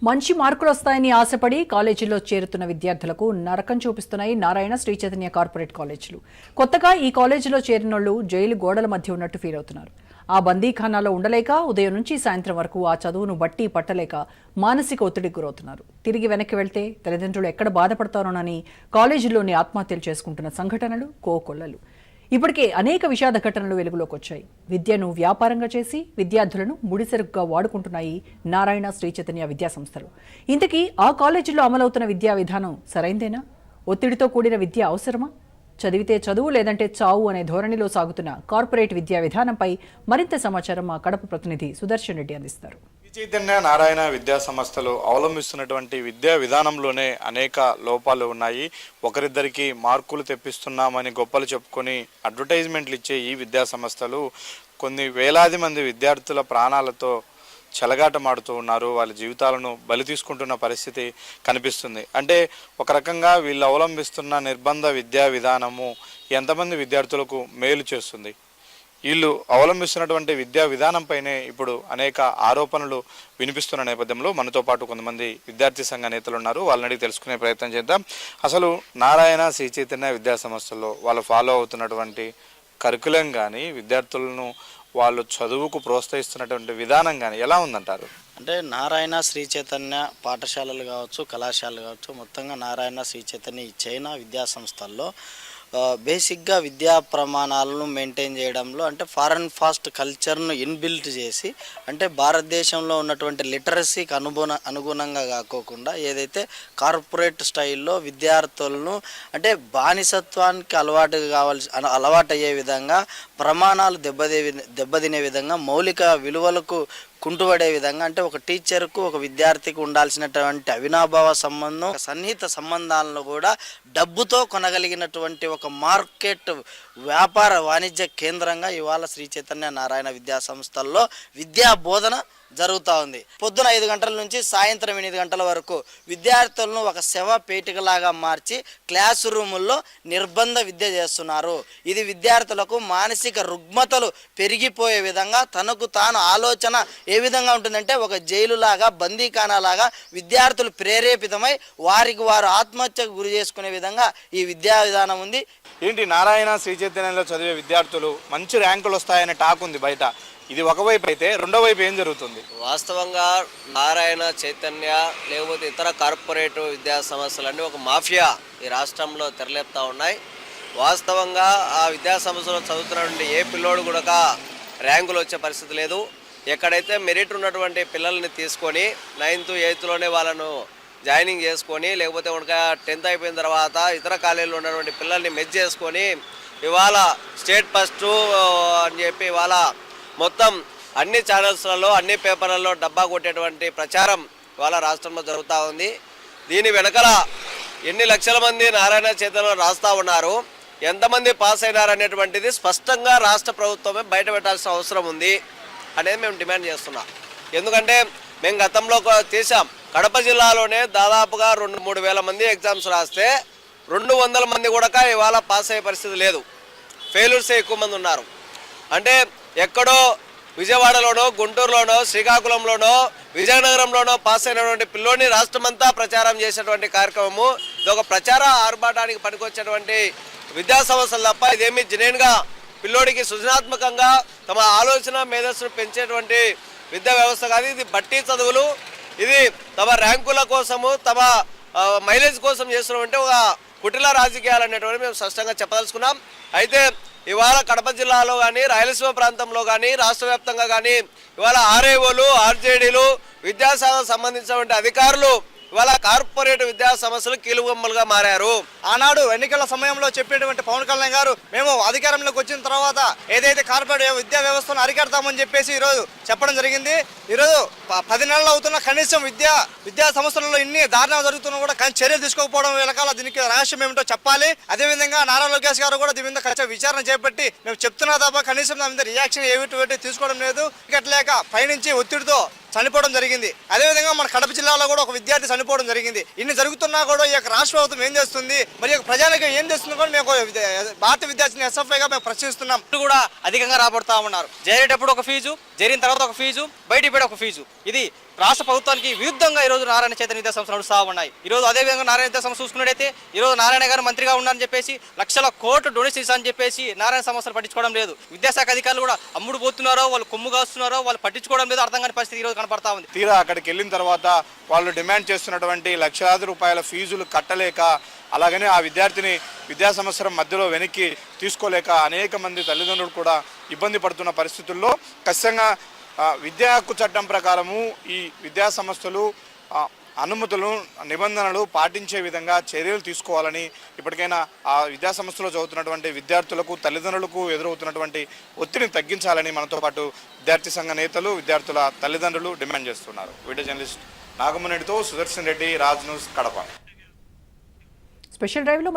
మంచి మార్కులు వస్తాయని ఆశపడి కాలేజీలో చేరుతున్న విద్యార్థులకు నరకం చూపిస్తున్నాయి నారాయణ శ్రీ చైతన్య కార్పొరేట్ కాలేజీలు. కొత్తగా ఈ కాలేజీలో చేరినోళ్లు జైలు గోడల మధ్య ఉన్నట్టు ఫీల్ అవుతున్నారు. ఆ బందీఖానాలో ఉండలేక ఉదయం నుంచి సాయంత్రం వరకు ఆ చదువును బట్టి పట్టలేక మానసిక ఒత్తిడికి గురవుతున్నారు. తిరిగి వెనక్కి వెళ్తే తల్లిదండ్రులు ఎక్కడ బాధపడతారోనని కాలేజీల్లోని ఆత్మహత్యలు చేసుకుంటున్న సంఘటనలు కోకొల్లలు. ఇప్పటికే అనేక విషాద ఘటనలు వెలుగులోకి వచ్చాయి. విద్యను వ్యాపారంగా చేసి విద్యార్థులను ముడిసరుకుగా వాడుకుంటున్నాయి నారాయణ శ్రీ చైతన్య విద్యా సంస్థలు. ఇంతకీ ఆ కాలేజీలో అమలవుతున్న విద్యా విధానం సరైందేనా? ఒత్తిడితో కూడిన విద్య అవసరమా? చదివితే చదువు లేదంటే చావు అనే ధోరణిలో సాగుతున్న కార్పొరేట్ విద్యా విధానంపై మరింత సమాచారం మా కడప ప్రతినిధి సుదర్శన్ రెడ్డి అందిస్తారు. చైతన్య నారాయణ విద్యా సంస్థలు అవలంబిస్తున్నటువంటి విద్యా విధానంలోనే అనేక లోపాలు ఉన్నాయి. ఒకరిద్దరికి మార్కులు తెప్పిస్తున్నామని గొప్పలు చెప్పుకొని అడ్వర్టైజ్మెంట్లు ఇచ్చే ఈ విద్యా సంస్థలు కొన్ని వేలాది మంది విద్యార్థుల ప్రాణాలతో చెలగాటమాడుతూ ఉన్నారు. వాళ్ళ జీవితాలను బలి తీసుకుంటున్న పరిస్థితి కనిపిస్తుంది. అంటే ఒక రకంగా వీళ్ళు అవలంబిస్తున్న నిర్బంధ విద్యా విధానము ఎంతమంది విద్యార్థులకు మేలు చేస్తుంది? వీళ్ళు అవలంబిస్తున్నటువంటి విద్యా విధానంపైనే ఇప్పుడు అనేక ఆరోపణలు వినిపిస్తున్న నేపథ్యంలో మనతో పాటు కొంతమంది విద్యార్థి సంఘ నేతలు ఉన్నారు. వాళ్ళని అడిగి తెలుసుకునే ప్రయత్నం చేద్దాం. అసలు నారాయణ శ్రీ చైతన్య విద్యా సంస్థల్లో వాళ్ళు ఫాలో అవుతున్నటువంటి కరికులం కానీ విద్యార్థులను వాళ్ళు చదువుకు ప్రోత్సహిస్తున్నటువంటి విధానం కానీ ఎలా ఉందంటారు? అంటే నారాయణ శ్రీ చైతన్య పాఠశాలలు కావచ్చు, కళాశాలలు కావచ్చు, మొత్తంగా నారాయణ శ్రీ చైతన్య ఈ చైనా విద్యా సంస్థల్లో బేసిక్గా విద్యా ప్రమాణాలను మెయింటైన్ చేయడంలో అంటే ఫారెన్ ఫాస్ట్ కల్చర్ను ఇన్బిల్ట్ చేసి అంటే భారతదేశంలో ఉన్నటువంటి లిటరసీకి అనుగుణంగా కాకోకుండా ఏదైతే కార్పొరేట్ స్టైల్లో విద్యార్థులను అంటే బానిసత్వానికి అలవాటు అయ్యే విధంగా ప్రమాణాలు దెబ్బతినే విధంగా మౌలిక విలువలకు కుంటుపడే విధంగా అంటే ఒక టీచర్కు ఒక విద్యార్థికి ఉండాల్సినటువంటి అవినాభావ సంబంధం, సన్నిహిత సంబంధాలను కూడా డబ్బుతో కొనగలిగినటువంటి ఒక మార్కెట్ వ్యాపార వాణిజ్య కేంద్రంగా ఇవాళ శ్రీ చైతన్య నారాయణ విద్యా సంస్థల్లో విద్యా బోధన జరుగుతూ ఉంది. పొద్దున 5 గంటల నుంచి సాయంత్రం 8 గంటల వరకు విద్యార్థులను ఒక శవ పేటికలాగా మార్చి క్లాస్ రూముల్లో నిర్బంధ విద్య చేస్తున్నారు. ఇది విద్యార్థులకు మానసిక రుగ్మతలు పెరిగిపోయే విధంగా తనకు తాను ఆలోచన ఏ విధంగా ఉంటుందంటే ఒక జైలులాగా బందీఖానాలాగా విద్యార్థులు ప్రేరేపితమై వారికి వారు ఆత్మహత్యకు గురి చేసుకునే విధంగా ఈ విద్యా విధానం ఉంది. ఏంటి నారాయణ శ్రీ చైతన్యంలో చదివే విద్యార్థులు మంచి ర్యాంకులు వస్తాయనే టాక్ ఉంది బయట. ఇది ఒకవైపు అయితే రెండో వైపు ఏం జరుగుతుంది? వాస్తవంగా నారాయణ చైతన్య లేకపోతే ఇతర కార్పొరేట్ విద్యా సంస్థలన్నీ ఒక మాఫియా ఈ రాష్ట్రంలో తెరలేపుతా ఉన్నాయి. వాస్తవంగా ఆ విద్యా సంస్థలో చదువుతున్నటువంటి ఏ పిల్లోడు కూడా ర్యాంకులు వచ్చే పరిస్థితి లేదు. ఎక్కడైతే మెరిట్ ఉన్నటువంటి పిల్లల్ని తీసుకొని 9th 8thలోనే వాళ్ళను జాయినింగ్ చేసుకొని లేకపోతే ఒక 10th అయిపోయిన తర్వాత ఇతర కాలేజీలో ఉన్నటువంటి పిల్లల్ని మెచ్ చేసుకొని ఇవాళ స్టేట్ ఫస్ట్ అని చెప్పి ఇవాళ మొత్తం అన్ని ఛానల్స్లలో అన్ని పేపర్లలో డబ్బా కొట్టేటువంటి ప్రచారం ఇవాళ రాష్ట్రంలో జరుగుతూ ఉంది. దీని వెనకాల ఎన్ని లక్షల మంది నారాయణ చైతన్యలో రాస్తూ ఉన్నారు, ఎంతమంది పాస్ అయినారు అనేటువంటిది స్పష్టంగా రాష్ట్ర ప్రభుత్వమే బయట పెట్టాల్సిన అవసరం ఉంది అనేది మేము డిమాండ్ చేస్తున్నాం. ఎందుకంటే మేము గతంలో చేసాం, కడప జిల్లాలోనే దాదాపుగా 2-3 వేల మంది ఎగ్జామ్స్ రాస్తే 200 మంది కూడా ఇవాళ పాస్ అయ్యే పరిస్థితి లేదు. ఫెయిల్యూర్సే ఎక్కువ మంది ఉన్నారు. అంటే ఎక్కడో విజయవాడలోనో గుంటూరులోనో శ్రీకాకుళంలోనో విజయనగరంలోనో పాస్ అయినటువంటి పిల్లోని రాష్ట్రమంతా ప్రచారం చేసేటువంటి కార్యక్రమము ఇది ఒక ప్రచార ఆర్భాటానికి పనికొచ్చేటువంటి విద్యా సంస్థలు తప్ప ఇదేమి జెన్యూన్గా పిల్లోడికి సృజనాత్మకంగా తమ ఆలోచన మేధస్సును పెంచేటువంటి విద్యా వ్యవస్థ కాదు. ఇది బట్టి చదువులు, ఇది తమ ర్యాంకుల కోసము తమ మైలేజ్ కోసం చేస్తున్నటువంటి ఒక కుటిల రాజకీయాలు అనేటువంటి మేము స్పష్టంగా చెప్పదలుచుకున్నాం. అయితే ఇవాళ కడప జిల్లాలో కానీ రాయలసీమ ప్రాంతంలో కానీ రాష్ట్ర వ్యాప్తంగా కానీ ఇవాళ ఆర్ఐఓలు ఆర్జేడీలు విద్యాశాఖకు సంబంధించినటువంటి అధికారులు ఇవాళ కార్పొరేట్ విద్యా సంస్థలు కీలుబొమ్మలుగా మారారు. ఆనాడు ఎన్నికల సమయంలో చెప్పేటువంటి పవన్ కళ్యాణ్ గారు మేము అధికారంలోకి వచ్చిన తర్వాత ఏదైతే కార్పొరేట్ విద్యా వ్యవస్థను అరికడతామని చెప్పేసి ఈరోజు చెప్పడం జరిగింది. ఈరోజు 10 నెలలు అవుతున్న కనీసం విద్యా సంస్థలలో ఇన్ని దారుణాలు జరుగుతున్నా కూడా కానీ చర్యలు తీసుకోకపోవడం వెనకాల దీనికి రహస్యం ఏమిటో చెప్పాలి. అదేవిధంగా నారా లోకేష్ గారు కూడా దీని మీద ఖచ్చితంగా విచారణ చేపట్టి మేము చెప్తున్నా తప్ప కనీసం దాని మీద రియాక్షన్ ఏమిటి తీసుకోవడం లేదు. లేక పైనుంచి ఒత్తిడితో చనిపోవడం జరిగింది. అదేవిధంగా మన కడప జిల్లాలో కూడా ఒక విద్యార్థి చనిపోవడం జరిగింది. ఇన్ని జరుగుతున్నా కూడా ఈ యొక్క రాష్ట్ర ప్రభుత్వం ఏం చేస్తుంది, మరి ప్రజలకు ఏం చేస్తుంది కూడా మేము భారతీయ విద్యార్థిని ఎస్ఎఫ్ఐగా మేము ప్రశ్నిస్తున్నాం. కూడా అధికంగా రాబడతా ఉన్నారు. చేరేటప్పుడు ఒక ఫీజు, చేరిన తర్వాత ఒక ఫీజు, బయటికి పోయి ఒక ఫీజు. ఇది రాష్ట్ర ప్రభుత్వానికి విరుద్ధంగా ఈరోజు నారాయణ చైతన్య విద్యా సంస్థలు నడుస్తూ ఉన్నాయి. ఈరోజు అదేవిధంగా నారాయణ విద్యా సంస్థ చూసుకున్నట్టయితే ఈరోజు నారాయణ గారు మంత్రిగా ఉన్నారని చెప్పేసి లక్షల కోట్లు డొనేషన్స్ అని చెప్పేసి నారాయణ సంస్థలు పట్టించుకోవడం లేదు. విద్యాశాఖ అధికారులు కూడా అమ్ముడు పోతున్నారో, వాళ్ళు కొమ్ము కాస్తున్నారో, వాళ్ళు పట్టించుకోవడం లేదు. అర్థం కాని పరిస్థితి ఈరోజు కనపడతా ఉంది. తీరా అక్కడికి వెళ్ళిన తర్వాత వాళ్ళు డిమాండ్ చేస్తున్నటువంటి లక్షలాది రూపాయల ఫీజులు కట్టలేక, అలాగనే ఆ విద్యార్థిని విద్యా సంవత్సరం మధ్యలో వెనక్కి తీసుకోలేక అనేక మంది తల్లిదండ్రులు కూడా ఇబ్బంది పడుతున్న పరిస్థితుల్లో ఖచ్చితంగా విద్యా హక్కు చట్టం ప్రకారము ఈ విద్యా సంస్థలు అనుమతులు, నిబంధనలు పాటించే విధంగా చర్యలు తీసుకోవాలని ఇప్పటికైనా ఆ విద్యా సంస్థలో చదువుతున్నటువంటి విద్యార్థులకు, తల్లిదండ్రులకు ఎదురవుతున్నటువంటి ఒత్తిడిని తగ్గించాలని మనతో పాటు విద్యార్థి సంఘ నేతలు, విద్యార్థుల తల్లిదండ్రులు డిమాండ్ చేస్తున్నారు. వీడియో జర్నలిస్ట్ నాగమరెడ్డితో సుదర్శన్ రెడ్డి, రాజ్ న్యూస్, కడప. స్పెషల్ డ్రైవ్లో